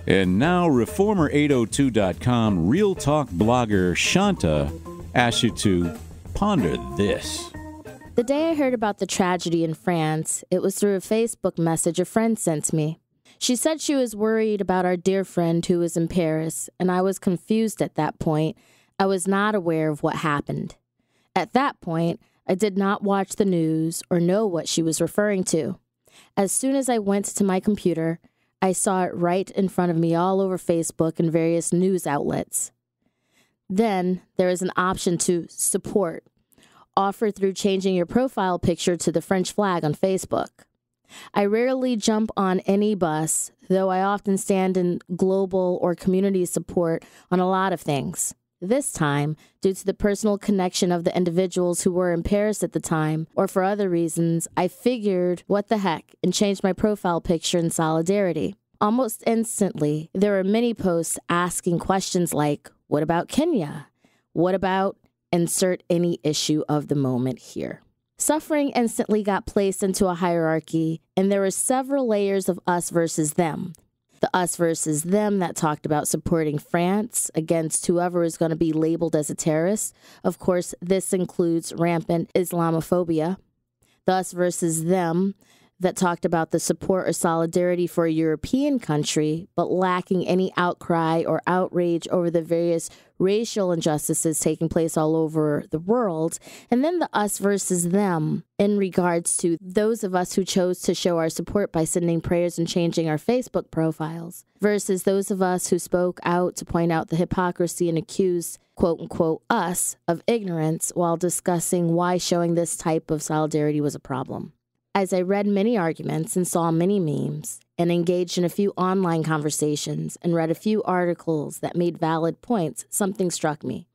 And now, Reformer802.com Real Talk blogger Shanta asks you to ponder this. The day I heard about the tragedy in France, it was through a Facebook message a friend sent me. She said she was worried about our dear friend who was in Paris, and I was confused at that point. I was not aware of what happened. At that point, I did not watch the news or know what she was referring to. As soon as I went to my computer, I saw it right in front of me all over Facebook and various news outlets. Then there is an option to support, offered through changing your profile picture to the French flag on Facebook. I rarely jump on any bus, though I often stand in global or community support on a lot of things. This time, due to the personal connection of the individuals who were in Paris at the time, or for other reasons, I figured, what the heck, and changed my profile picture in solidarity. Almost instantly, there were many posts asking questions like, what about Kenya? What about insert any issue of the moment here? Suffering instantly got placed into a hierarchy, and there were several layers of us versus them. The us versus them that talked about supporting France against whoever is going to be labeled as a terrorist. Of course, this includes rampant Islamophobia. The us versus them that talked about the support or solidarity for a European country, but lacking any outcry or outrage over the various racial injustices taking place all over the world. And then the us versus them in regards to those of us who chose to show our support by sending prayers and changing our Facebook profiles, versus those of us who spoke out to point out the hypocrisy and accused, quote unquote, us of ignorance while discussing why showing this type of solidarity was a problem. As I read many arguments and saw many memes and engaged in a few online conversations and read a few articles that made valid points, something struck me.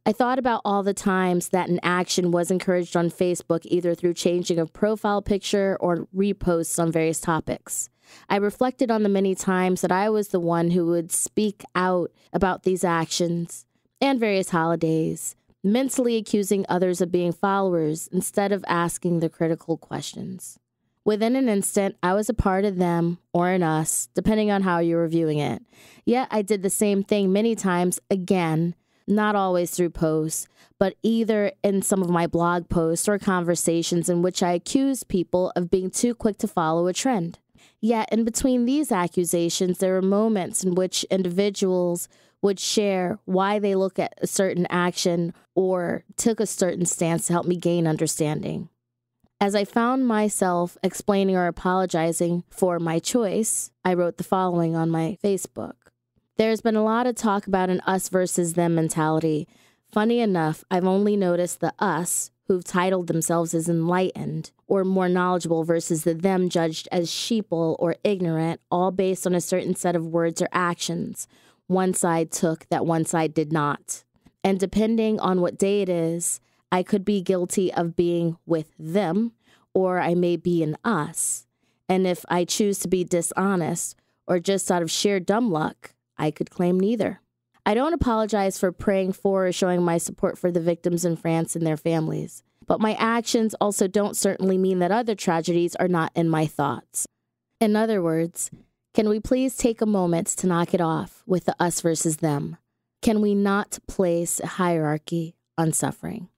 I thought about all the times that an action was encouraged on Facebook either through changing of profile picture or reposts on various topics. I reflected on the many times that I was the one who would speak out about these actions and various holidays, mentally accusing others of being followers instead of asking the critical questions. Within an instant, I was a part of them or an us, depending on how you were viewing it. Yet I did the same thing many times, again, not always through posts, but either in some of my blog posts or conversations in which I accused people of being too quick to follow a trend. Yet in between these accusations, there were moments in which individuals would share why they look at a certain action or took a certain stance to help me gain understanding. As I found myself explaining or apologizing for my choice, I wrote the following on my Facebook. There's been a lot of talk about an us versus them mentality. Funny enough, I've only noticed the us who've titled themselves as enlightened or more knowledgeable versus the them judged as sheeple or ignorant, all based on a certain set of words or actions one side took that one side did not. And depending on what day it is, I could be guilty of being with them, or I may be an us. And if I choose to be dishonest or just out of sheer dumb luck, I could claim neither. I don't apologize for praying for or showing my support for the victims in France and their families, but my actions also don't certainly mean that other tragedies are not in my thoughts. In other words, can we please take a moment to knock it off with the us versus them? Can we not place a hierarchy on suffering?